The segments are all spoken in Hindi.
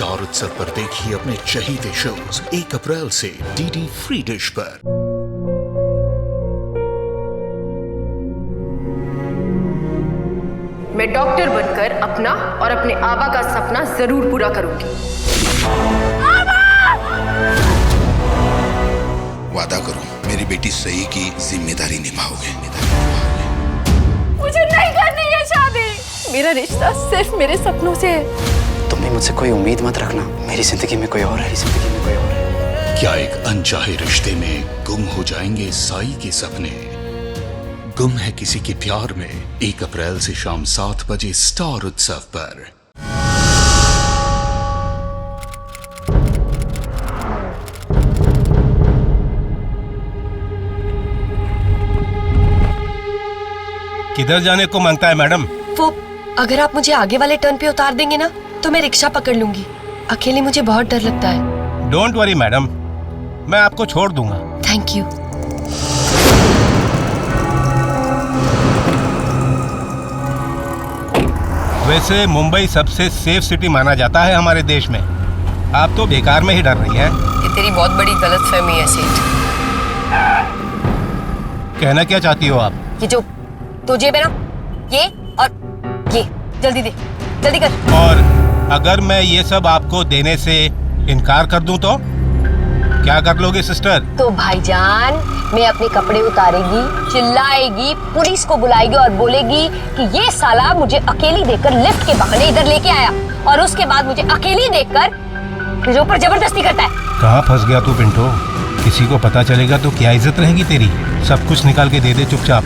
स्टार उत्सव पर देखिए अपने चहीते शोज 1 अप्रैल से डीडी फ्री डिश पर। मैं डॉक्टर बनकर अपना और अपने आबा का सपना जरूर पूरा करूंगी। वादा करो मेरी बेटी सही की जिम्मेदारी निभाओगे। मुझे नहीं करनी है शादी। मेरा रिश्ता सिर्फ मेरे सपनों से है। तुम भी मुझसे कोई उम्मीद मत रखना। मेरी जिंदगी में कोई और है, जिंदगी में कोई और है। क्या एक अनचाहे रिश्ते में गुम हो जाएंगे साई के सपने? गुम है किसी के प्यार में 1 अप्रैल से शाम 7 बजे स्टार उत्सव पर। किधर जाने को मांगता है मैडम? वो अगर आप मुझे आगे वाले टर्न पे उतार देंगे ना तो मैं रिक्शा पकड़ लूंगी। अकेले मुझे बहुत डर लगता है। डोंट वरी मैडम, मैं आपको छोड़ दूंगा। Thank you. वैसे मुंबई सबसे सेफ सिटी माना जाता है हमारे देश में। आप तो बेकार में ही डर रही हैं। ये तेरी बहुत बड़ी गलतफहमी है सेठ। कहना क्या चाहती हो आप? ये जो तो जेब है ना, ये और ये जल्दी दे, जल्दी कर। और अगर मैं ये सब आपको देने से इनकार कर दूं तो क्या कर लोगे सिस्टर? तो भाईजान मैं अपने कपड़े उतारेगी, चिल्लाएगी, पुलिस को बुलाएगी और बोलेगी कि ये साला मुझे अकेली देखकर लिफ्ट के बहाने इधर लेके आया और उसके बाद मुझे अकेली देखकर मेरे ऊपर जबरदस्ती करता है। कहाँ फंस गया तू पिंटो? किसी को पता चलेगा तो क्या इज्जत रहेगी तेरी? सब कुछ निकाल के दे दे चुपचाप।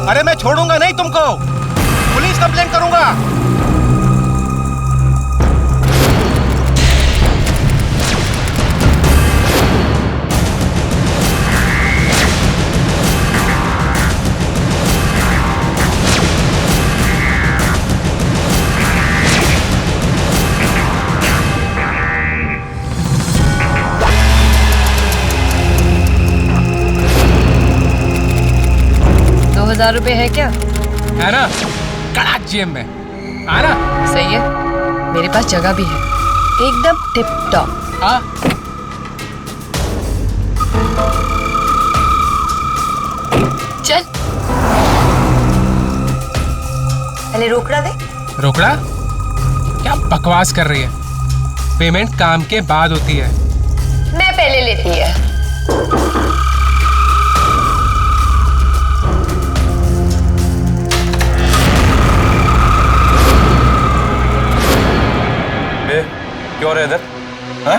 अरे मैं छोड़ूंगा नहीं तुमको, पुलिस कंप्लेंट करूंगा। ₹2000 है क्या? है ना, कड़ाक जेब में। आना सही है, मेरे पास जगह भी है, एकदम टिप टॉप। आ चल पहले रोकड़ा दे। रोकड़ा? क्या बकवास कर रही है? पेमेंट काम के बाद होती है। मैं पहले लेती है। क्यों रहे इधर? हाँ?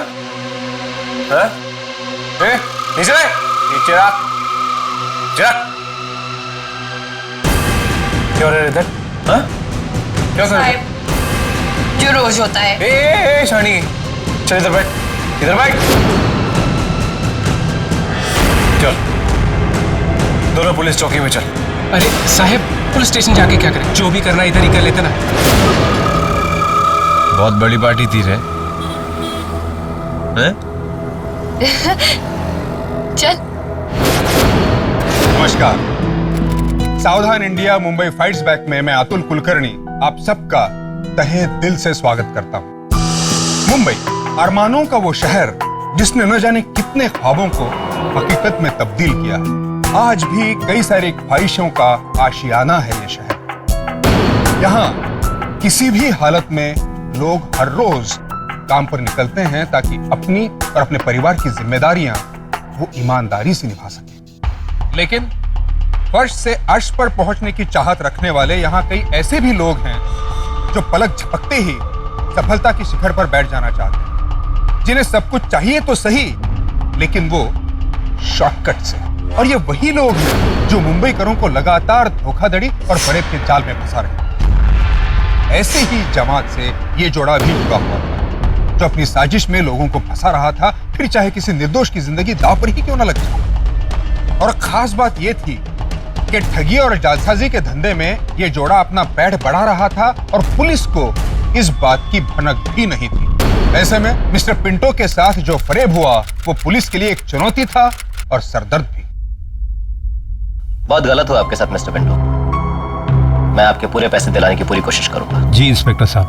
हाँ? नीचे रहे? नीचे रख। क्यों रहे इधर? हाँ? क्यों कर रहे? जो रोज होता है। ए शानी, चल इधर बैठ, इधर बैठ। चल, दोनों पुलिस चौकी में चल। अरे साहब, पुलिस स्टेशन जाके क्या करें? जो भी करना इधर ही कर लेते ना। बहुत बड़ी पार्टी थी रे। चल। नमस्कार, सावधान इंडिया मुंबई फाइट्स बैक में मैं अतुल कुलकर्णी आप सबका तहे दिल से स्वागत करता हूं। मुंबई अरमानों का वो शहर जिसने न जाने कितने ख्वाबों को हकीकत में तब्दील किया है। आज भी कई सारी ख्वाहिशों का आशियाना है ये शहर। यहाँ किसी भी हालत में लोग हर रोज काम पर निकलते हैं ताकि अपनी और अपने परिवार की जिम्मेदारियां वो ईमानदारी से निभा सकें। लेकिन फर्श से अर्श पर पहुंचने की चाहत रखने वाले यहाँ कई ऐसे भी लोग हैं जो पलक झपकते ही सफलता की शिखर पर बैठ जाना चाहते हैं, जिन्हें सब कुछ चाहिए तो सही लेकिन वो शॉर्टकट से। और ये वही लोग हैं जो मुंबईकरों को लगातार धोखाधड़ी और फरेब के जाल में फंसा रहे हैं। ऐसे ही जमात से ये जोड़ा भी जुड़ा हुआ था जो अपनी साजिश में लोगों को फंसा रहा था, फिर चाहे किसी निर्दोष की जिंदगी दांव पर ही क्यों न लग जाए। और खास बात यह थी कि ठगी और जालसाजी के धंधे में यह जोड़ा अपना पैठ बढ़ा रहा था और पुलिस को इस बात की भनक भी नहीं थी। ऐसे में मिस्टर पिंटो के साथ जो फरेब हुआ वो पुलिस के लिए एक चुनौती था और सरदर्द भी। बहुत गलत हुआ आपके साथ मिस्टर पिंटो। मैं आपके पूरे पैसे दिलाने की पूरी कोशिश करूंगा। जी इंस्पेक्टर साहब।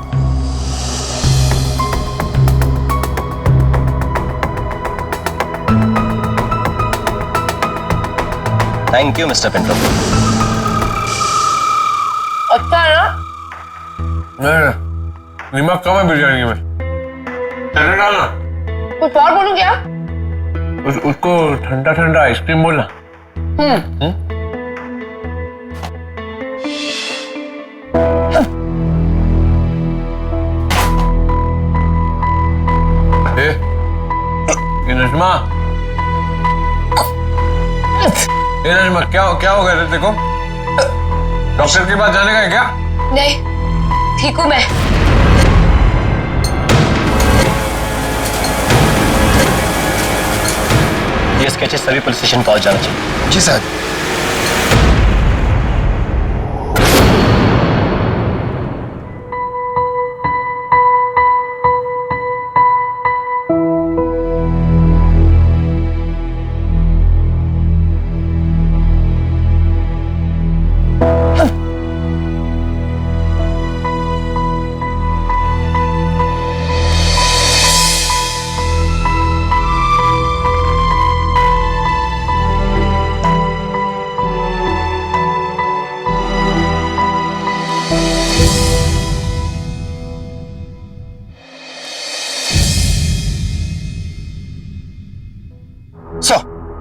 Thank you mister Pinto. अच्छा है ना? नहीं, नमक कम है बिरयानी में। चने डालना। कुछ और बोलूं क्या? उसको ठंडा ठंडा आइसक्रीम बोलना। नजमा, नजमा क्या हो गया तेरे को? डॉक्टर के पास जाने का है क्या? नहीं, ठीक हूं मैं। ये स्केचेस सभी पुलिस स्टेशन पहुंच जाना चाहिए। जी सर।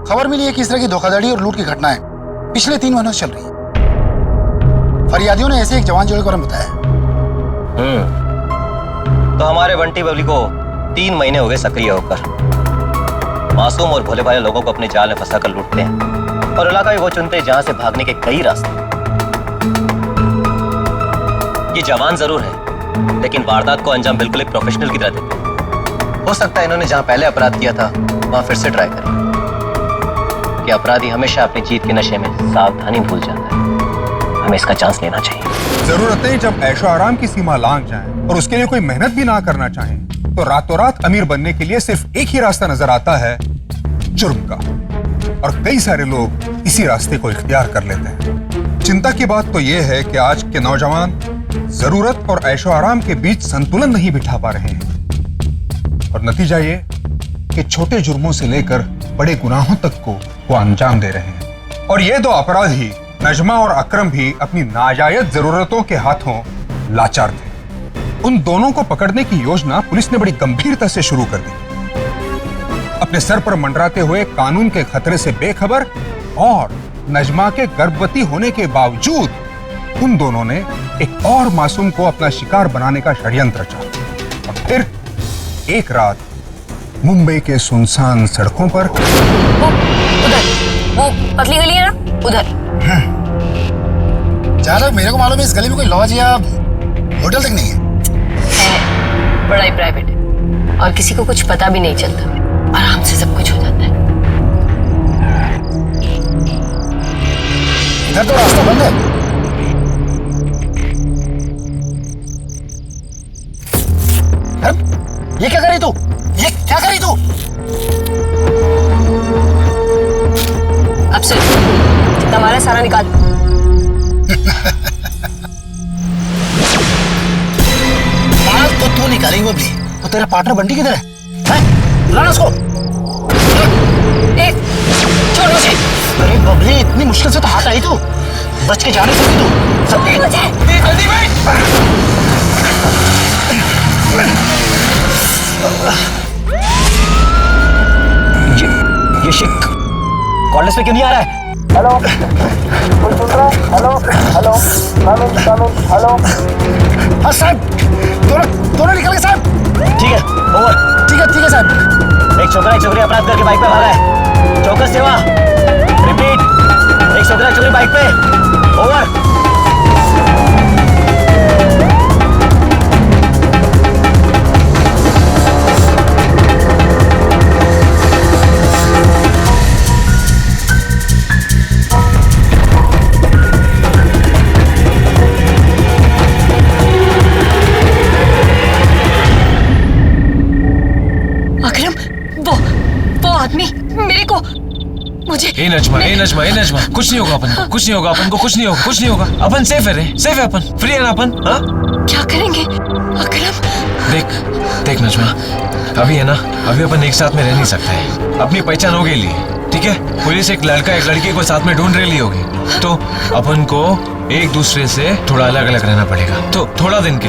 खबर मिली है कि इस तरह की धोखाधड़ी और लूट की घटनाएं पिछले 3 महीनों से चल रही है। फरियादियों ने ऐसे एक जवान जोड़े के बारे में बताया। तो हमारे बंटी बबली को 3 महीने हो गए सक्रिय होकर। मासूम और भोले भाले लोगों को अपने जाल में फंसाकर लूटते हैं और इलाका भी वो चुनते हैं जहां से भागने के कई रास्ते। ये जवान जरूर है, लेकिन वारदात को अंजाम बिल्कुल एक प्रोफेशनल की तरह देते हैं। हो सकता है इन्होंने जहां पहले अपराध किया था वहां फिर से ट्राई करें। कि अपराधी हमेशा अपनी जीत के नशे में सावधानी भूल जाता है। हमें इसका चांस लेना चाहिए। जरूरतें जब ऐशो आराम की सीमा लांघ जाएं और उसके लिए कोई मेहनत भी ना करना चाहें, तो रातों रात अमीर बनने के लिए सिर्फ एक ही रास्ता नजर आता है, जुर्म का। और कई सारे लोग इसी रास्ते को इख्तियार कर लेते हैं। चिंता की बात तो यह है कि आज के नौजवान जरूरत और ऐशो आराम के बीच संतुलन नहीं बिठा पा रहे हैं, और नतीजा ये कि छोटे जुर्मों से लेकर बड़े गुनाहों तक को वो अंजाम दे रहे हैं। और ये 2 अपराधी नजमा और अकरम भी अपनी नाजायज जरूरतों के हाथों लाचार थे। उन दोनों को पकड़ने की योजना पुलिस ने बड़ी गंभीरता से शुरू कर दी। अपने सर पर मंडराते हुए कानून के खतरे से बेखबर और नजमा के गर्भवती होने के बावजूद उन दोनों ने एक और मासूम को अपना शिकार बनाने का षड्यंत्र रचा। और फिर एक रात मुंबई के सुनसान सड़कों पर वो पतली गली है ना, उधर। जहाँ तक मेरे को मालूम है इस गली में कोई लॉज या होटल तक नहीं है। बड़ा ही प्राइवेट है और किसी को कुछ पता भी नहीं चलता। आराम से सब कुछ हो जाता है। इधर तो रास्ता बंद है। ये क्या करी तू? ये क्या करी तू? अब से तुम्हारा सारा निकाल। माल तो तू निकालेंगे बबली। तो तेरा पार्टनर बंटी किधर है? बुलाना उसको। छोड़ मुझे। अरे बबली, इतनी मुश्किल से तो हाथ आई तू। बच के जाने सकती तू। सब जल्दी भाई। ये शिक कॉलेज पे क्यों नहीं आ रहा है? हेलो, कोई सुन रहा है? Hello hello, hello. हाँ साहब, दोनों निकल गए साहब। ठीक है, ओवर। ठीक है साहब। एक छोकरा अपराध करके बाइक पे भागा है। चौकस सेवा, रिपीट। एक छोकरा बाइक पे, ओवर। ए नजमा कुछ नहीं होगा अपन को, कुछ नहीं होगा अपन को, कुछ नहीं होगा, कुछ नहीं होगा। अपन सेफ है रे, सेफ है अपन, फ्री है ना अपन। हाँ क्या करेंगे अकरम? देख नजमा, अभी है ना, अभी अपन एक साथ में रह नहीं सकते हैं। अपनी पहचान हो गई, ठीक है? पुलिस एक लड़का एक लड़की को साथ में ढूंढ रही होगी, तो अपन को एक दूसरे से थोड़ा अलग अलग रहना पड़ेगा। तो थोड़ा दिन के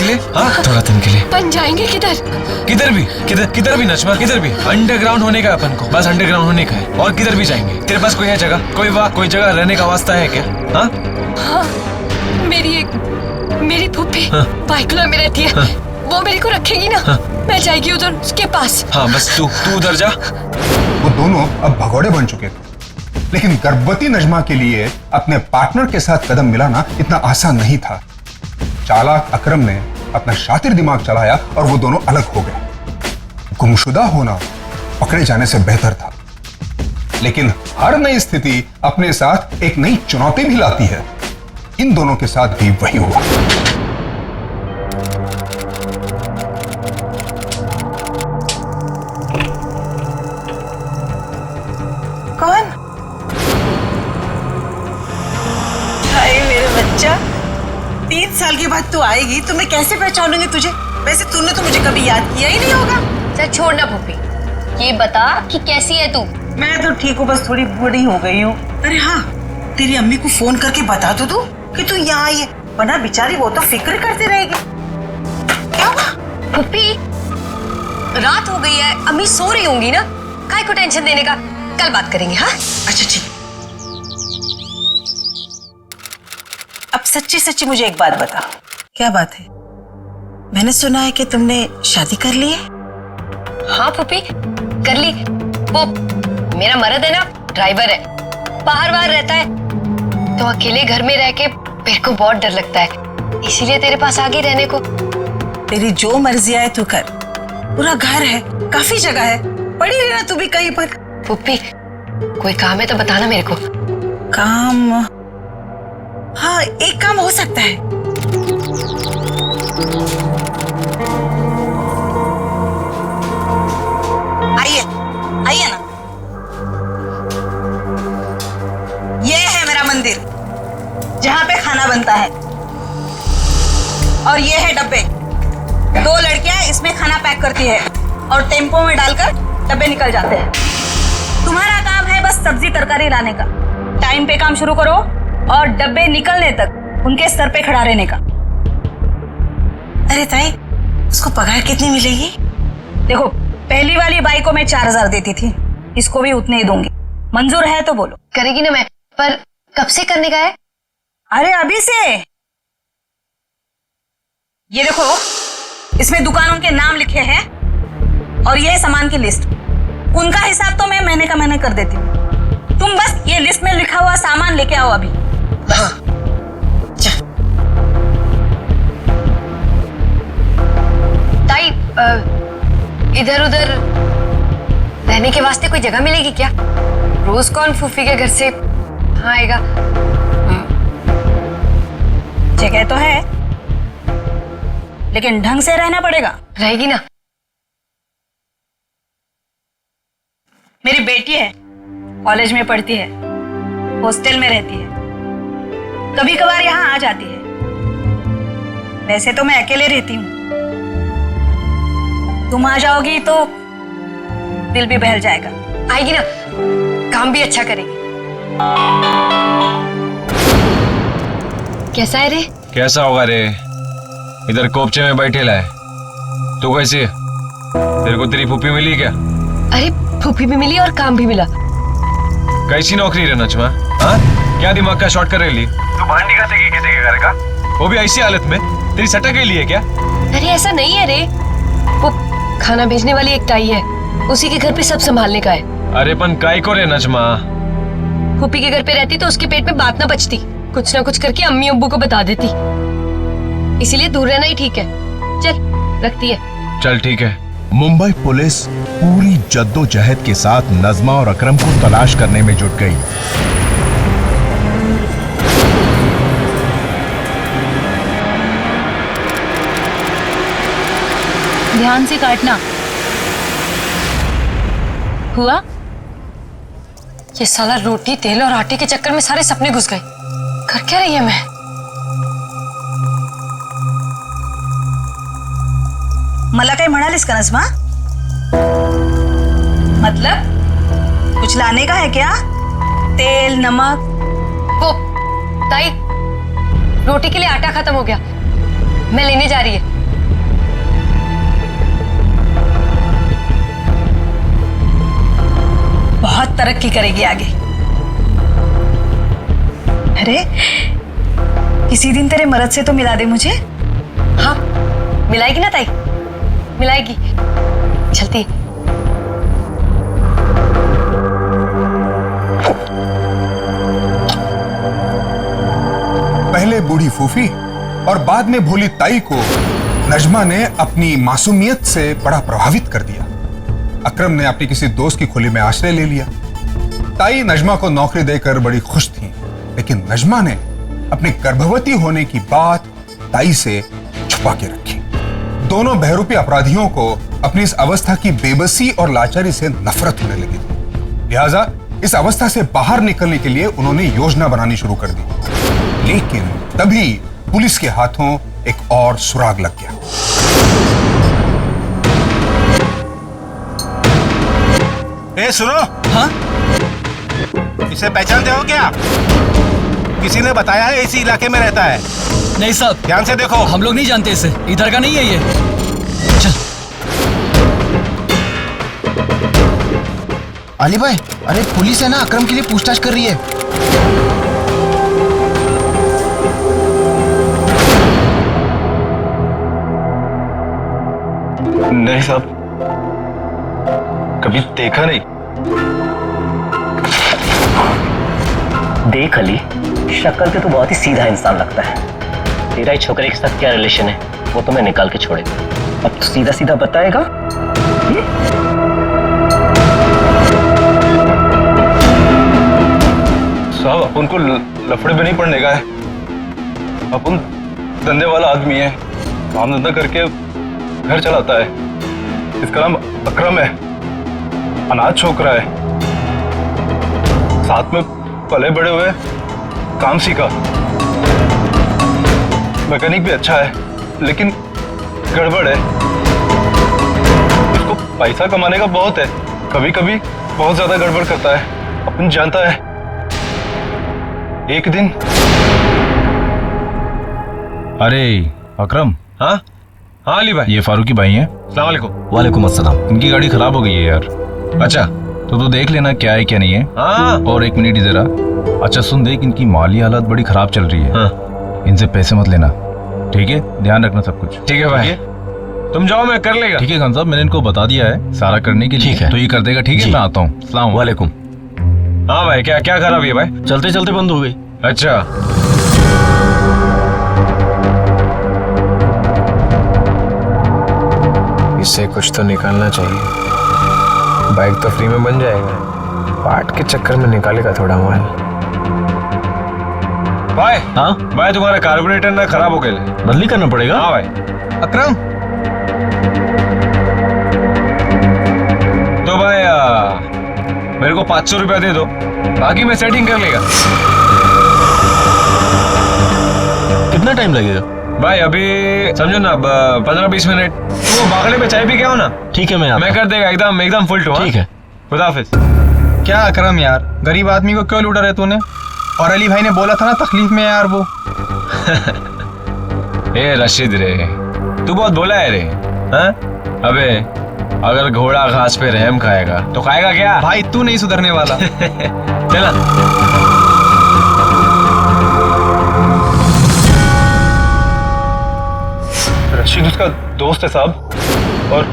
लिए, हाँ थोड़ा दिन के लिए। बन जाएंगे किधर भी नजमा, किधर भी अंडरग्राउंड होने का है अपन को, बस अंडरग्राउंड होने का है, और किधर भी जाएंगे। तेरे पास कोई है जगह, कोई जगह रहने का वास्ता है क्या? हाँ मेरी फूफी बाइकुला में रहती है, वो मेरे को रखेगी ना, मैं जाएगी उधर उसके पास। हाँ बस तू उधर जा। वो दोनों अब भगोड़े बन चुके थे, लेकिन गर्भवती नजमा के लिए अपने पार्टनर के साथ कदम मिलाना इतना आसान नहीं था। चालाक अकरम ने अपना शातिर दिमाग चलाया और वो दोनों अलग हो गए। गुमशुदा होना पकड़े जाने से बेहतर था, लेकिन हर नई स्थिति अपने साथ एक नई चुनौती भी लाती है। इन दोनों के साथ भी वही हुआ। कौन? हाय मेरे बच्चा, 3 साल के बाद तू आएगी तो मैं कैसे पहचानूंगी तुझे? वैसे तूने तो मुझे कभी याद किया ही नहीं होगा। चल छोड़ना फूफी, ये बता कि कैसी है तू? मैं तो ठीक हूँ, बस थोड़ी बूढ़ी हो गई हूँ। अरे हाँ, तेरी अम्मी को फोन करके बता दो तू कि तू यहाँ आई है, वरना बेचारी वो तो फिक्र करती रहेगी। क्या हुआ? फूफी रात हो गई है, अम्मी सो रही होंगी ना, काहे को टेंशन देने का, कल बात करेंगे। हाँ अच्छा ठीक। अब सच्ची मुझे एक बात बता, क्या बात है? मैंने सुना है कि तुमने शादी कर ली है। हाँ फूफी कर ली। वो मेरा मर्द है ना, ड्राइवर है, बाहर रहता है, तो अकेले घर में रह के मेरे को बहुत डर लगता है, इसीलिए तेरे पास आ गई रहने को। तेरी जो मर्जी आए तू कर, पूरा घर है, काफी जगह है, पड़ी रहना तू भी कहीं पर। फूफी कोई काम है तो बताना मेरे को। काम? हाँ एक काम हो सकता है। आइए ना, ये है मेरा मंदिर जहाँ पे खाना बनता है, और ये है डब्बे। 2 लड़कियां इसमें खाना पैक करती है और टेम्पो में डालकर डब्बे निकल जाते हैं। तुम्हारा काम है बस सब्जी तरकारी लाने का। टाइम पे काम शुरू करो और डब्बे निकलने तक उनके सर पे खड़ा रहने का। अरे ताई, उसको पगार कितनी मिलेगी? देखो, पहली वाली बाई को मैं 4000 देती थी, इसको भी उतने ही दूंगी। मंजूर है तो बोलो। करेगी ना मैं, पर कब से करने का है? अरे अभी से। ये देखो, इसमें दुकानों के नाम लिखे हैं और ये सामान की लिस्ट। उनका हिसाब तो मैं महीने का महीने कर देती हूँ। तुम बस ये लिस्ट में लिखा हुआ सामान लेके आओ अभी। हाँ। ताई, इधर उधर रहने के वास्ते कोई जगह मिलेगी क्या? रोज कौन फूफी के घर से हाँ आएगा? जगह तो है, लेकिन ढंग से रहना पड़ेगा। रहेगी ना? मेरी बेटी है, कॉलेज में पढ़ती है, हॉस्टल में रहती है, कभी कभार यहाँ आ जाती है। वैसे तो मैं अकेले रहती हूँ, तुम आ जाओगी तो दिल भी बहल जाएगा। आएगी ना, काम भी अच्छा करेगी। कैसा है रे? कैसा होगा रे, इधर कोपचे में बैठे लाए। तू कैसी है? तेरे को तेरी फूफी मिली क्या? अरे फूफी भी मिली और काम भी मिला। कैसी नौकरी रे नजमा? हाँ, क्या दिमाग का शॉर्ट कर रही? तू भांडी घसेगी किसी के घर का, वो भी ऐसी हालत में? तेरी सटा के लिए क्या? अरे ऐसा नहीं है रे, वो खाना भेजने वाली एक ताई है, उसी के घर पे सब संभालने का है। अरे पन काय को रे नजमा? फूफी के घर पे रहती तो उसके पेट में बात ना बचती, कुछ ना कुछ करके अम्मी अब्बू को बता देती, इसीलिए दूर रहना ही ठीक है। चल रखती है। चल ठीक है। मुंबई पुलिस पूरी जद्दोजहद के साथ नजमा और अकरम को तलाश करने में जुट गई। ध्यान से काटना। हुआ? ये साला रोटी तेल और आटे के चक्कर में सारे सपने घुस गए। कर क्या रही है मैं? मला काही म्हणालीस का नजमा? मतलब कुछ लाने का है क्या? तेल, नमक? वो ताई, रोटी के लिए आटा खत्म हो गया, मैं लेने जा रही है। बहुत तरक्की करेगी आगे। अरे किसी दिन तेरे मर्द से तो मिला दे मुझे। हाँ मिलाएगी ना ताई, मिलाएगी। चलती। पहले बूढ़ी फूफी और बाद में भोली ताई को नजमा ने अपनी मासूमियत से बड़ा प्रभावित कर दिया। अकरम ने अपनी किसी दोस्त की खुली में आश्रय ले लिया। ताई नजमा को नौकरी देकर बड़ी खुश थी, लेकिन नजमा ने अपनी गर्भवती होने की बात ताई से छुपा के रखी। दोनों बहरूपी अपराधियों को अपनी इस अवस्था की बेबसी और लाचारी से नफरत होने लगी थी। लिहाजा इस अवस्था से बाहर निकलने के लिए उन्होंने योजना बनानी शुरू कर दी। लेकिन तभी पुलिस के हाथों एक और सुराग लग गया। ए सुनो। हाँ? इसे पहचानते हो क्या? किसी ने बताया है इसी इलाके में रहता है। नहीं साहब, ध्यान से देखो। हम लोग नहीं जानते इसे, इधर का नहीं है ये। चल। अली भाई, अरे पुलिस है ना, अकरम के लिए पूछताछ कर रही है। नहीं साहब, कभी देखा नहीं। देख अली, शक्ल पे तो बहुत ही सीधा इंसान लगता है। तेरा ही छोकरे के साथ क्या रिलेशन है वो तो मैं निकाल के छोड़ेगा। अब तो सीधा सीधा बताएगा। साहब अपन को लफड़े में नहीं पड़ने का है। अपन धंधे वाला आदमी है, काम धंधा करके घर चलाता है। इसका नाम अकरम है, अनाथ छोकरा है, साथ में पले बड़े हुए, काम सीखा, मैकेनिक भी अच्छा है, लेकिन गड़बड़ है। इसको पैसा कमाने का बहुत है, कभी कभी बहुत ज्यादा गड़बड़ करता है। अपन जानता है। एक दिन अरे अकरम। हाँ हाँ अली भाई, ये फारूकी भाई हैं। अस्सलाम वालेकुम। वालेकुम अस्सलाम। इनकी गाड़ी खराब हो गई है यार। अच्छा तो तू देख लेना क्या है क्या नहीं है। हाँ। और एक मिनट जरा। अच्छा सुन, देख इनकी माली हालत बड़ी खराब चल रही है। हाँ। इनसे पैसे मत लेना, ठीक है? ध्यान रखना सब कुछ। ठीक है भाई, तुम जाओ, मैं कर लेगा। ठीक है खान साहब, मैंने इनको बता दिया है सारा करने के लिए। ठीक है। तो ये कर देगा, ठीक है? मैं आता हूँ। अस्सलाम वालेकुम। हाँ भाई, क्या क्या खराबी है भाई? चलते चलते बंद हो गई। अच्छा इससे कुछ तो निकालना चाहिए। बाइक तो फ्री में बन जाएगा, पार्ट के चक्कर में निकालेगा थोड़ा माल। भाई। हाँ भाई, तुम्हारा कार्बोरेटर ना खराब हो गया, बदली करना पड़ेगा। हाँ भाई। अकरम, तो भाई मेरे को 500 रुपया दे दो, बाकी मैं सेटिंग कर लेगा। कितना टाइम लगेगा? भाई अभी समझो ना 15-20 मिनट। तो बागड़े में चाय पी के आओ ना। ठीक है, मैं कर देगा एकदम फुल टू। ठीक है, खुदा हाफिज। क्या अकरम यार, गरीब आदमी को क्यों लूटा रहे तूने? और अली भाई ने बोला था ना तकलीफ में यार वो। ए रशीद रे, तू बहुत बोला है रे। हाँ? अबे अगर घोड़ा घास पे रहम खाएगा तो खाएगा क्या? भाई तू नहीं सुधरने वाला। चला। रशीद उसका दोस्त है साहब, और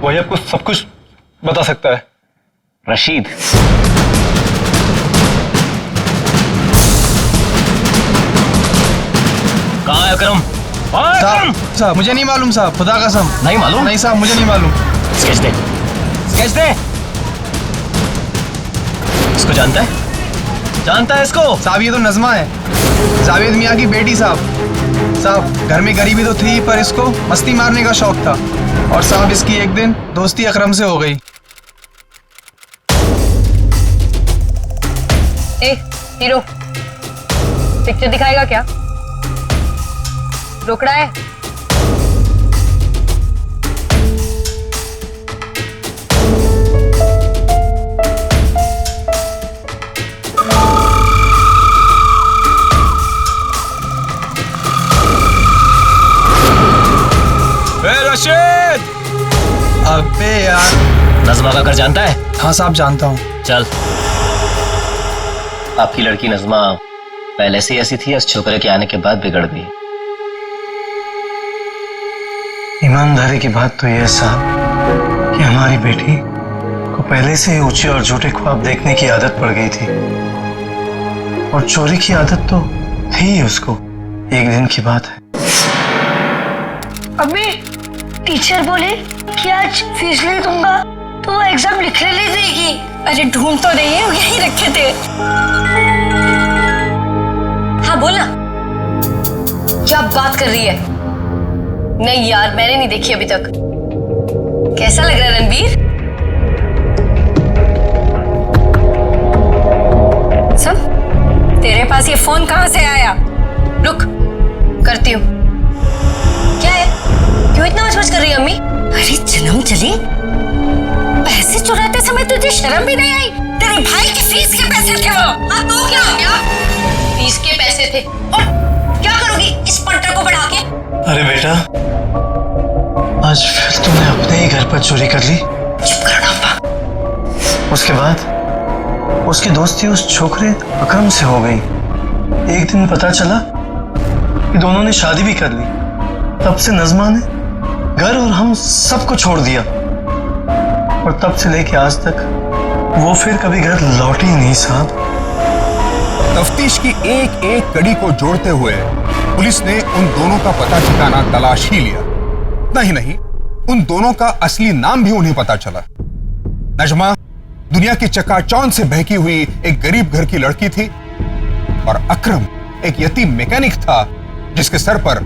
वही आपको सब कुछ बता सकता है। रशीद? कहाँ है अकरम? साहब मुझे नहीं मालूम साहब, खुदा कसम नहीं मालूम? नहीं साहब, मुझे नहीं मालूम। स्केच दे, स्केच दे। इसको जानता है? जानता है इसको? साहब ये तो नजमा है, जावेद मियाँ की बेटी साहब। साहब घर में गरीबी तो थी, पर इसको मस्ती मारने का शौक था, और साहब इसकी एक दिन दोस्ती अकरम से हो गई। ए हीरो, पिक्चर दिखाएगा क्या? रोकड़ा है? रशीद! अबे यार, नज़मा का घर जानता है? हाँ साहब जानता हूँ। चल। आपकी लड़की नज़मा पहले से ऐसी थी, इस छोकरे के आने के बाद बिगड़ गई? ईमानदारी की बात तो यह है साहब कि हमारी बेटी को पहले से ही ऊंचे और झूठे ख्वाब देखने की आदत पड़ गई थी, और चोरी की आदत तो थी ही उसको। एक दिन की बात है। अबे टीचर बोले कि आज फीस नहीं दूंगा तो एग्जाम लिखने नहीं देगी। अरे ढूंढ तो रही है, यहीं रखे थे। हाँ बोलना, क्या बात कर रही है? नहीं यार, मैंने नहीं देखी अभी तक। कैसा लग रहा है रणबीर? सब तेरे पास ये फोन कहाँ से आया? रुक, करती हूँ। क्या है? क्यों इतना मच कर रही है अम्मी? अरे जन्म चली, पैसे चुराते समय तुझे शर्म भी नहीं आई? तेरे भाई की फीस के पैसे थे वो। हाँ तो क्या हो गया? फीस के पैसे थे, और क्या करोगी इस पंटर को बढ़ा के? अरे बेटा, आज फिर तुमने अपने ही घर पर चोरी कर ली। चुप करो डांपा। उसके बाद उसकी दोस्ती उस छोकरे अकरम से हो गई। एक दिन पता चला कि दोनों ने शादी भी कर ली। तब से नज़मा ने घर और हम सबको छोड़ दिया, और तब से लेके आज तक वो फिर कभी घर लौटी ही नहीं साहब। तफ्तीश की एक एक कड़ी को जोड़ते हुए पुलिस ने उन दोनों का पता ठिकाना तलाश ही लिया। नहीं, उन दोनों का असली नाम भी उन्हें पता चला। नजमा दुनिया की चकाचौंध से बहकी हुई एक गरीब घर की लड़की थी, और अकरम एक यतीम मैकेनिक था जिसके सर पर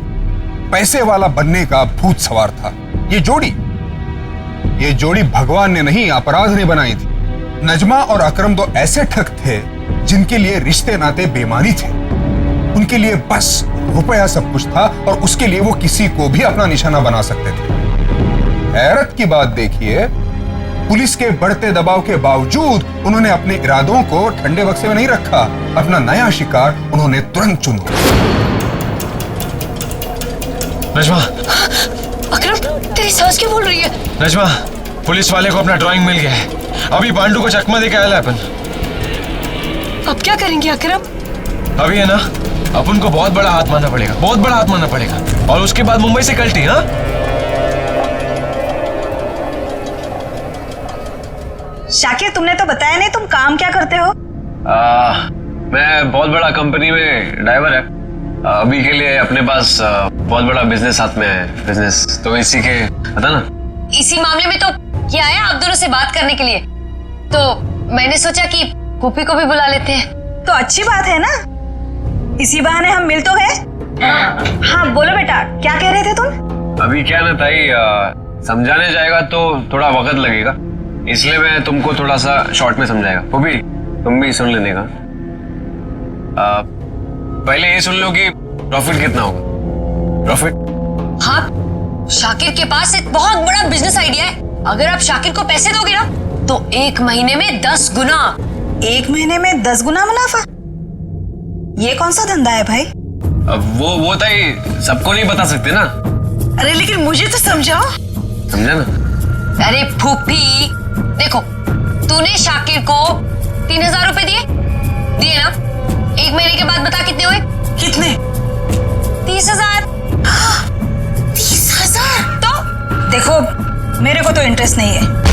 पैसे वाला बनने का भूत सवार था। ये जोड़ी भगवान ने नहीं, अपराध ने बनाई थी। नजमा और अकरम तो ऐसे ठग थे जिनके लिए रिश्ते नाते बेमानी थे। उनके लिए बस रुपया सब कुछ था, और उसके लिए वो किसी को भी अपना निशाना बना सकते थे। हैरत की बात देखिए, पुलिस के बढ़ते दबाव के बावजूद उन्होंने अपने इरादों को ठंडे बक्से में नहीं रखा। अपना नया शिकार उन्होंने तुरंत चुन लिया। नजमा! अकरम, तेरी सास क्यों बोल रही है? नजमा, पुलिस वाले को अपना ड्राइंग मिल गया है। अभी पांडू को चकमा देके आया अपन। अब क्या करेंगे अकरम? अभी है ना, अपन को बहुत बड़ा हाथ मारना पड़ेगा, बहुत बड़ा हाथ मारना पड़ेगा, और उसके बाद मुंबई से कल्टी। हाँ, शाकिर, तुमने तो बताया नहीं तुम काम क्या करते हो? मैं बहुत बड़ा कंपनी में ड्राइवर है। अभी के लिए अपने पास बहुत बड़ा बिजनेस साथ में है, बिजनेस तो इसी के पता ना। इसी मामले में तो क्या आया आप दोनों से बात करने के लिए, तो मैंने सोचा कि पुप्पी को भी बुला लेते हैं। तो अच्छी बात है ना, इसी बहाने हम मिल तो गए। हाँ बोलो बेटा, क्या कह रहे थे तुम? अभी क्या ना ताई, समझाने जाएगा तो थोड़ा वक्त लगेगा, इसलिए मैं तुमको थोड़ा सा शॉर्ट में समझाएगा। पुप्पी, तुम भी सुन लेने का। पहले ये सुन लो कि प्रॉफिट कितना होगा। प्रॉफिट? हाँ, शाकिर के पास एक बहुत बड़ा बिजनेस आइडिया है। अगर आप शाकिर को पैसे दोगे ना, तो 1 महीने में 10 गुना। 1 महीने में 10 गुना मुनाफा? ये कौन सा धंधा है भाई? अब वो ताई सबको नहीं बता सकते ना। अरे लेकिन मुझे तो समझाओ। समझा ना? अरे फूफी, देखो, तूने शाकिर को 3000 रुपए दिए ना? 1 महीने के बाद बता कितने हुए? कितने? 30,000। 30,000? तो देखो, मेरे को तो इंटरेस्ट नहीं है।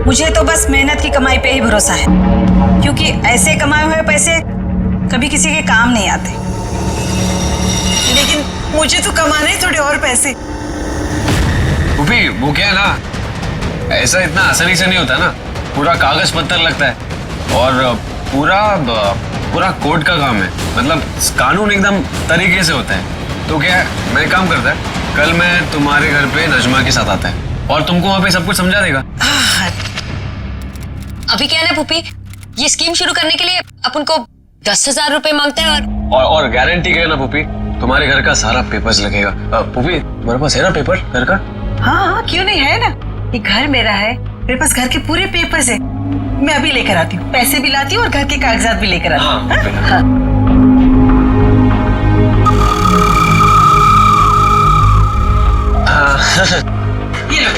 मुझे तो बस मेहनत की कमाई पे ही भरोसा है, क्योंकि ऐसे कमाए हुए पैसे कभी किसी के काम नहीं आते। लेकिन मुझे तो कमाने थोड़े और पैसे। पुप्पी, वो क्या है ना, ऐसा इतना आसानी से नहीं होता ना। पूरा कागज पत्थर लगता है, और पूरा कोर्ट का काम है। मतलब कानून एकदम तरीके से होता है। तो क्या है, मैं काम करता है, कल मैं तुम्हारे घर पे नजमा के साथ आता है, और तुमको वहां पे सब कुछ समझा देगा। अभी क्या है ना पुप्पी, ये स्कीम शुरू करने के लिए अपन को 10,000 रुपए मांगते हैं और गारंटी के ना पुप्पी, तुम्हारे घर का सारा पेपर्स लगेगा। पुप्पी तुम्हारे पास है ना पेपर घर का? हाँ, क्यों नहीं है ना, ये घर मेरा है, मेरे पास घर के पूरे पेपर्स है। मैं अभी लेकर आती हूँ, पैसे भी लाती हूँ और घर के कागजात भी लेकर आती हूँ। हाँ? ये लो,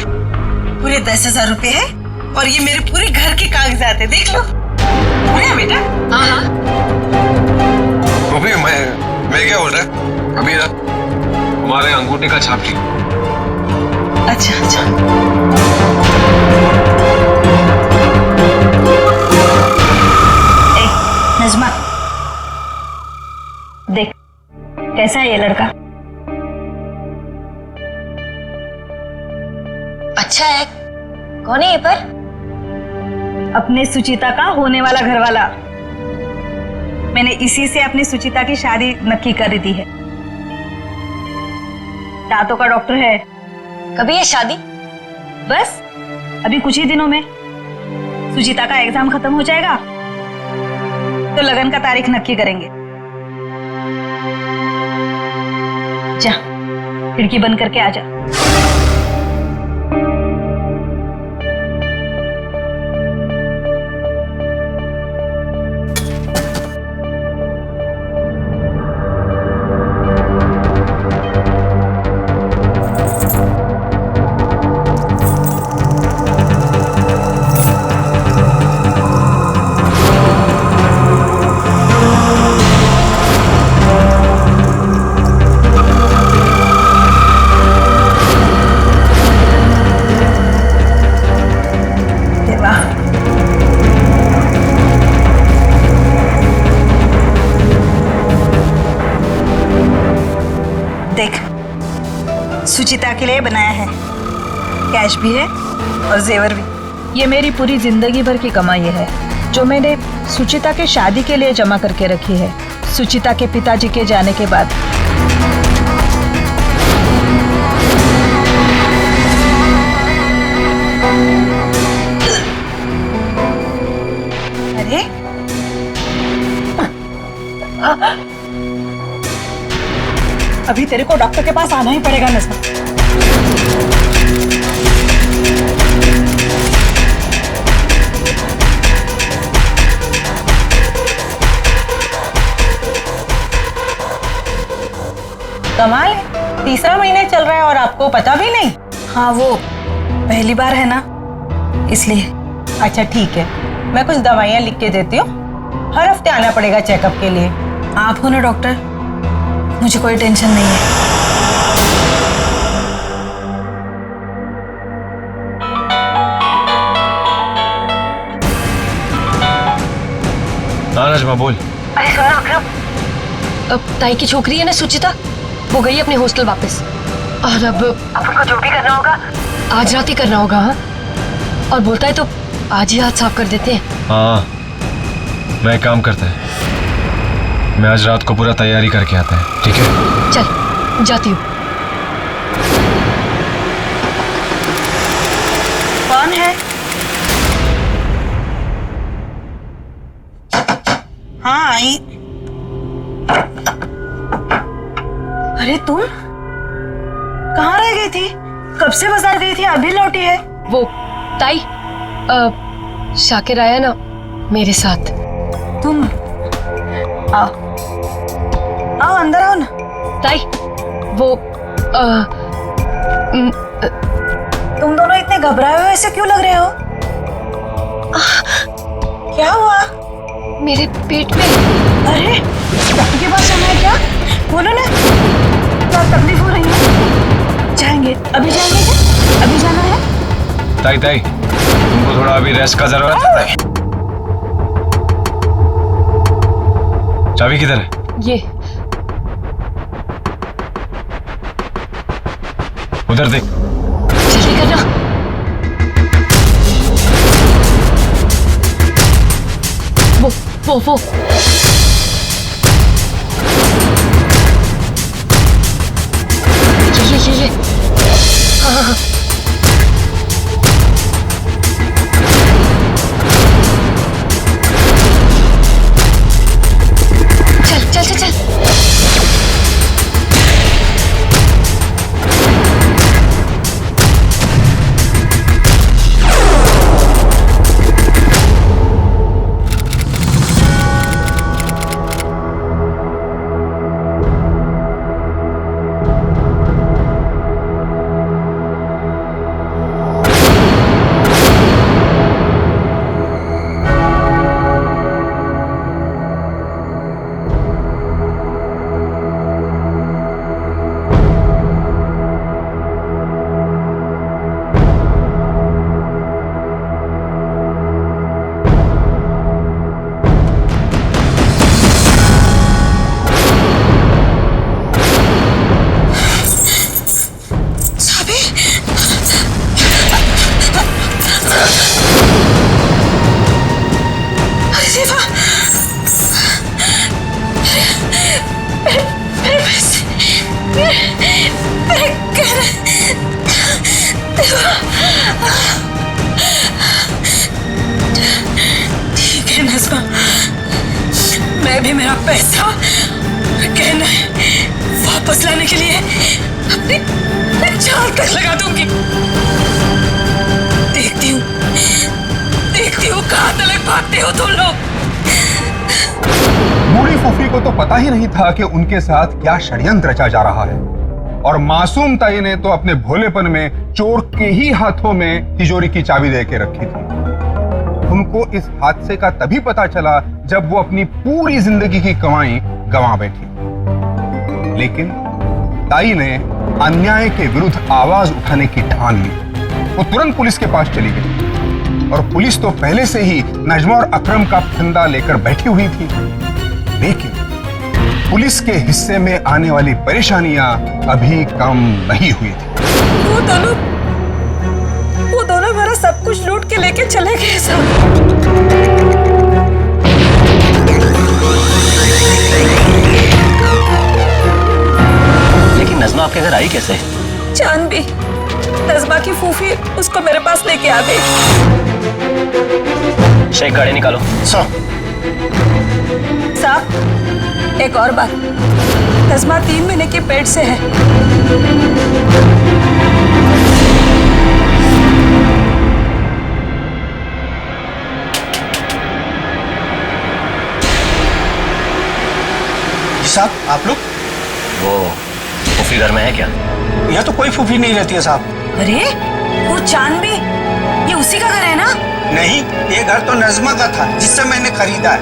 पूरे 10,000 रुपए है और ये मेरे पूरे घर के कागजात है, देख लो। है बेटा? हाँ। पुप्पी मैं क्या बोल रहा है अभी ना, हमारे अंगूठे का छाप ली। अच्छा। नजमा, देख कैसा है ये लड़का? अच्छा है। कौन है ये पर? अपने सुचिता का होने वाला घरवाला। मैंने इसी से अपनी सुचिता की शादी नक्की कर दी है। दांतों का डॉक्टर है। कभी है शादी? बस अभी कुछ ही दिनों में सुचिता का एग्जाम खत्म हो जाएगा तो लगन का तारीख नक्की करेंगे। जा, खिड़की बंद करके आ जा। देख, सुचिता के लिए बनाया है, कैश भी है और जेवर भी। ये मेरी पूरी जिंदगी भर की कमाई है जो मैंने सुचिता के शादी के लिए जमा करके रखी है, सुचिता के पिताजी के जाने के बाद। अरे अभी तेरे को डॉक्टर के पास आना ही पड़ेगा नज़मा। कमाल है, 3रा महीने चल रहा है और आपको पता भी नहीं? हाँ, वो पहली बार है ना, इसलिए। अच्छा ठीक है, मैं कुछ दवाइयाँ लिख के देती हूँ, हर हफ्ते आना पड़ेगा चेकअप के लिए। आप हो ना डॉक्टर, मुझे कोई टेंशन नहीं है। हाँ नजमा बोल। अरे सुनो अकरम, अब ताई की छोकरी है ना सुचिता, वो गई अपने हॉस्टल वापस, और अब अपन को जो भी करना होगा आज रात ही करना होगा। हाँ, और बोलता है तो आज ही हाथ साफ कर देते हैं। हाँ, मैं एक काम करता है, मैं आज रात को पूरा तैयारी करके आता है, ठीक है? चल जाती हूँ। कौन है? हाँ आई। अरे तुम कहाँ रह गई थी? कब से बाजार गई थी, अभी लौटी है? वो ताई, शाकिर आया ना मेरे साथ। तुम आओ आओ, अंदर आओ ना। ताई वो तुम दोनों इतने घबराए हुए ऐसे क्यों लग रहे हो? क्या हुआ? मेरे पेट में। अरे डॉक्टर के पास जाना है क्या? बोलो ना, क्या तकलीफ हो रही है? जाएंगे, अभी जाएंगे क्या? अभी जाना है? ताई ताई, तुमको थोड़ा अभी रेस्ट का जरूरत है। चाबी किधर है? ये उधर देख। जल्दी करना। वो ये हाँ। चल चल चल। ठीक है नज़्मा, मैं भी मेरा पैसा कहना वापस लाने के लिए अपनी जान तक लगा दूंगी। देखती हूँ कहाँ तक भागते हो तुम लोग। बूढ़ी फूफी को तो पता ही नहीं था कि उनके साथ क्या षड्यंत्र रचा जा रहा है, और मासूम ताई ने तो अपने भोलेपन में चोर के ही हाथों में तिजोरी की चाबी दे के रखी थी। उनको इस हादसे का तभी पता चला जब वो अपनी पूरी जिंदगी की कमाई गंवा बैठी। लेकिन ताई ने अन्याय के विरुद्ध आवाज उठाने की ठान ली। वो तुरंत पुलिस के पास चली गई, और पुलिस तो पहले से ही नजमा और अकरम का फंदा लेकर बैठी हुई थी। लेकिन पुलिस के हिस्से में आने वाली परेशानियां अभी कम नहीं हुई थी। वो दोनों हमारा सब कुछ लूट के लेके चले गए सब। लेकिन नज़्मा आपके घर आई कैसे? जानवी, नज़्मा की फूफी उसको मेरे पास लेके आ गई। शेख गाड़ी निकालो। साहब, एक और बात, नज़्मा 3 महीने के पेट से है। साहब, आप लोग? वो फूफी घर में है क्या? यहाँ तो कोई फूफी नहीं रहती है साहब। अरे वो जानवी, ये उसी का घर है ना? नहीं, ये घर तो नज़्मा का था जिससे मैंने खरीदा है।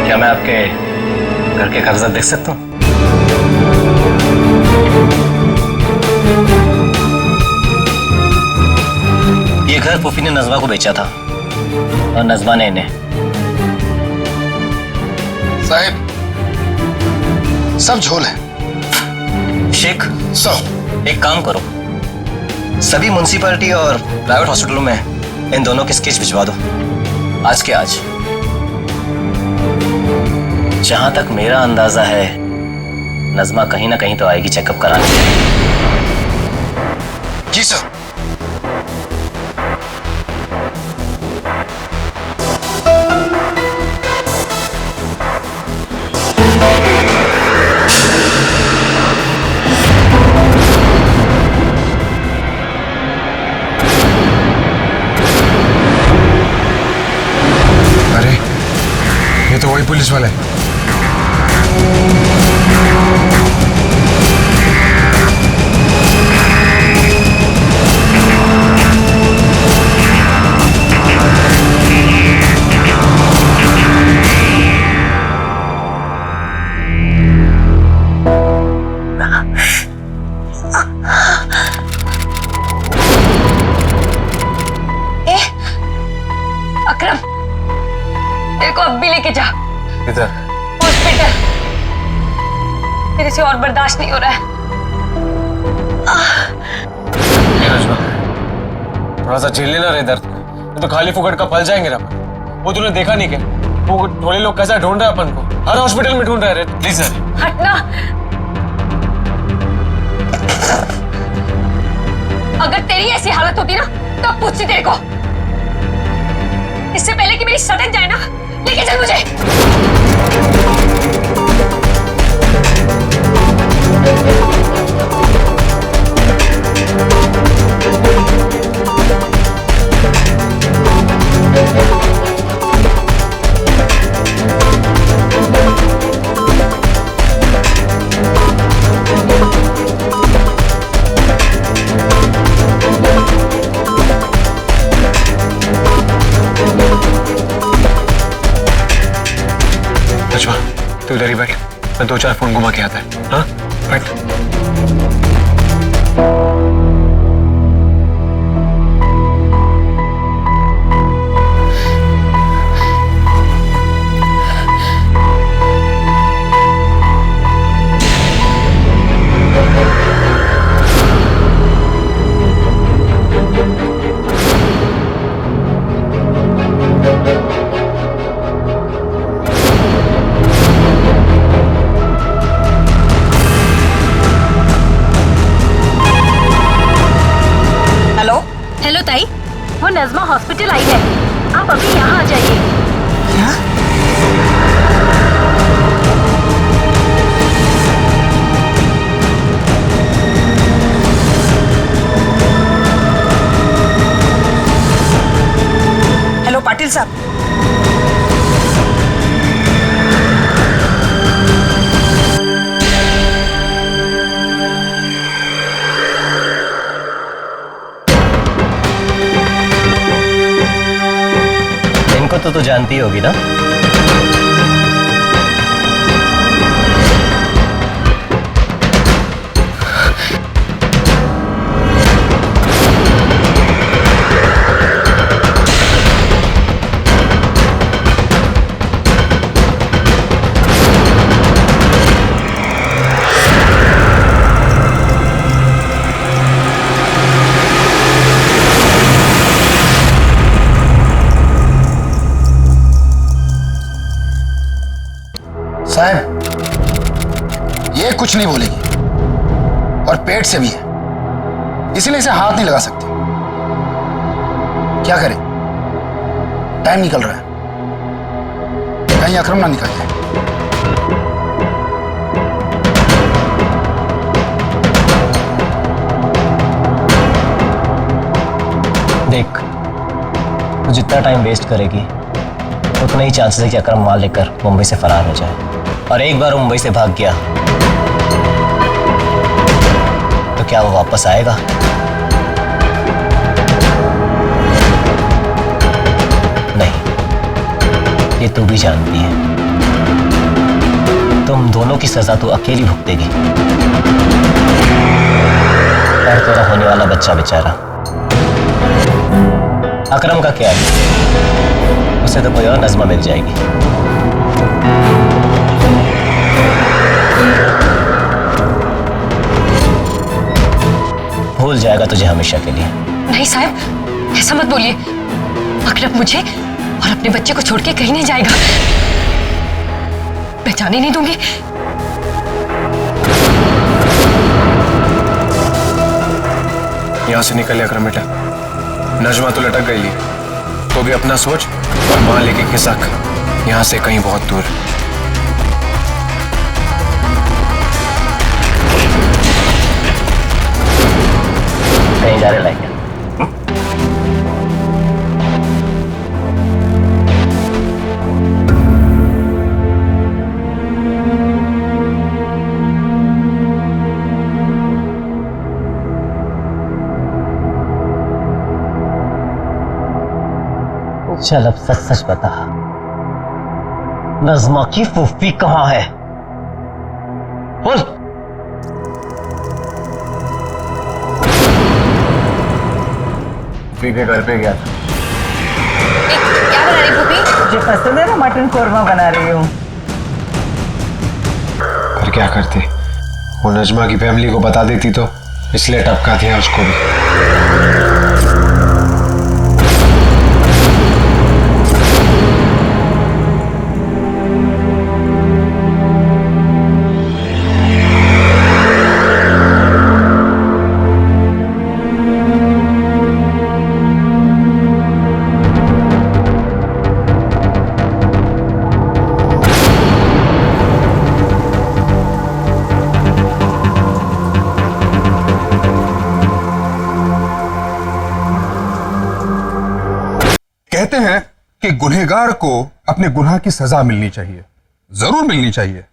क्या मैं आपके घर के कागजात देख सकता हूँ? ये घर फूफी ने नज़्मा को बेचा था, और नज़्मा ने इन्हें। साहब, सब झोल है। शेख, सब एक काम करो, सभी म्युनिसिपैलिटी और प्राइवेट हॉस्पिटलों में इन दोनों के स्केच भिजवा दो, आज के आज। जहां तक मेरा अंदाजा है, नज़्मा कहीं ना कहीं तो आएगी चेकअप कराने। जी सर। अरे, ये तो वही पुलिस वाला है। अकरम, तेरे को अब भी लेके जा। किधर? हॉस्पिटल। मेरे से और बर्दाश्त नहीं हो रहा है। थोड़ा सा झेल लेना रे दर्द, तो खाली फुकट का पल जाएंगे ना। वो तूने देखा नहीं क्या? वो थोड़े लोग कैसा ढूंढ रहे हैं अपन को, हर हॉस्पिटल में ढूंढ रहे हैं। प्लीज सर, हटना। अगर तेरी ऐसी हालत होती ना, तो पूछती तेरे को। इससे पहले कि मेरी सटक जाए ना, लेके चल मुझे। नजमा तू इधर ही बैठ, मैं 2-4 फोन घुमा के आता है। हाँ बैठ। हेलो ताई, वो नज़मा हॉस्पिटल आई है, आप अभी यहाँ आ जाइए। क्या? हेलो पाटिल साहब। इनको तो जानती होगी ना? साहब, ये कुछ नहीं बोलेगी और पेट से भी है, इसलिए इसे हाथ नहीं लगा सकते। क्या करें, टाइम निकल रहा है, कहीं अकरम ना निकल जाए। देख, तू जितना टाइम वेस्ट करेगी उतना ही चांसेस है कि अकरम माल लेकर मुंबई से फरार हो जाए, और एक बार वो मुंबई से भाग गया तो क्या वो वापस आएगा? नहीं, ये तू भी जानती है। तुम दोनों की सजा तू अकेली भुगतेगी, और तेरा होने वाला बच्चा बेचारा अकरम का क्या है, उसे तो कोई और नज़मा मिल जाएगी। भूल जाएगा तुझे हमेशा के लिए। नहीं साहब, ऐसा मत बोलिए। अकरम मुझे और अपने बच्चे को छोड़ के कहीं नहीं जाएगा, मैं जाने नहीं दूंगी। यहां से निकल अकरम बेटा, नजमा तो लटक गई, तो भी अपना सोच और मां लेके खिसक यहां से कहीं बहुत दूर। कहीं जा रहे लायक है? चल अब सच सच बता, नज़मा की फूफी कहाँ है? बोल। फूफी के घर पे गया था। क्या बना रही फूफी? मुझे पसंद है ना, मटन कोरमा बना रही हूँ। पर क्या करते, वो नजमा की फैमिली को बता देती तो, इसलिए टपका दिया उसको भी। कहते हैं कि गुनहगार को अपने गुनाह की सजा मिलनी चाहिए, जरूर मिलनी चाहिए,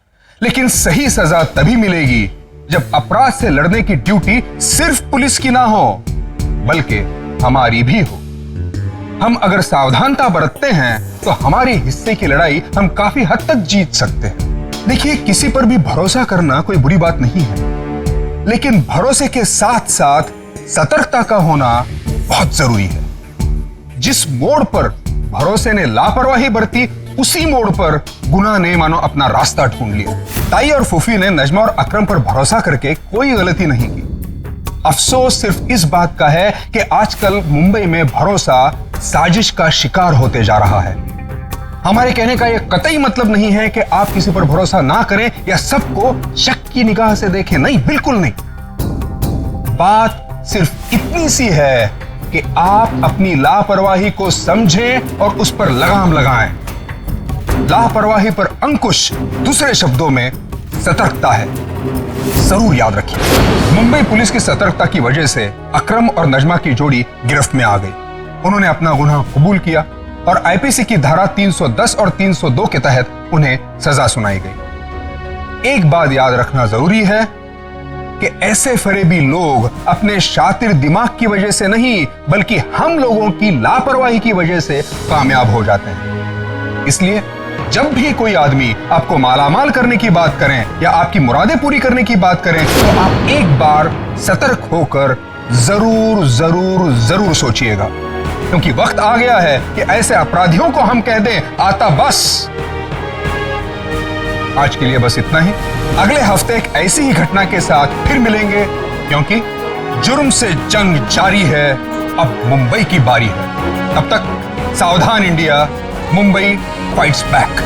लेकिन सही सजा तभी मिलेगी जब अपराध से लड़ने की ड्यूटी सिर्फ पुलिस की ना हो, बल्कि हमारी भी हो। हम अगर सावधानता बरतते हैं तो हमारे हिस्से की लड़ाई हम काफी हद तक जीत सकते हैं। देखिए, किसी पर भी भरोसा करना कोई बुरी बात नहीं है, लेकिन भरोसे के साथ साथ सतर्कता का होना बहुत जरूरी है। जिस मोड़ पर भरोसे ने लापरवाही बरती, उसी मोड़ पर गुनाह ने मानो अपना रास्ता ढूंढ लिया। ताई और फूफी ने नजमा और अकरम पर भरोसा करके कोई गलती नहीं की। अफसोस सिर्फ इस बात का है कि आजकल मुंबई में भरोसा साजिश का शिकार होते जा रहा है। हमारे कहने का यह कतई मतलब नहीं है कि आप किसी पर भरोसा ना करें या सबको शक की निगाह से देखें। नहीं, बिल्कुल नहीं। बात सिर्फ इतनी सी है कि आप अपनी लापरवाही को समझें और उस पर लगाम लगाएं। लापरवाही पर अंकुश, दूसरे शब्दों में सतर्कता है। जरूर याद रखिए। मुंबई पुलिस की सतर्कता की वजह से अकरम और नजमा की जोड़ी गिरफ्त में आ गई। उन्होंने अपना गुनाह कबूल किया और आईपीसी की धारा 310 और 302 के तहत उन्हें सजा सुनाई गई। एक बात याद रखना जरूरी है कि ऐसे फरेबी लोग अपने शातिर दिमाग की वजह से नहीं, बल्कि हम लोगों की लापरवाही की वजह से कामयाब हो जाते हैं। इसलिए जब भी कोई आदमी आपको मालामाल करने की बात करें या आपकी मुरादें पूरी करने की बात करें, तो आप एक बार सतर्क होकर जरूर जरूर जरूर सोचिएगा, क्योंकि वक्त आ गया है कि ऐसे अपराधियों को हम कह दें आता बस। आज के लिए बस इतना ही। अगले हफ्ते एक ऐसी ही घटना के साथ फिर मिलेंगे, क्योंकि जुर्म से जंग जारी है, अब मुंबई की बारी है। तब तक सावधान इंडिया, मुंबई फाइट्स बैक।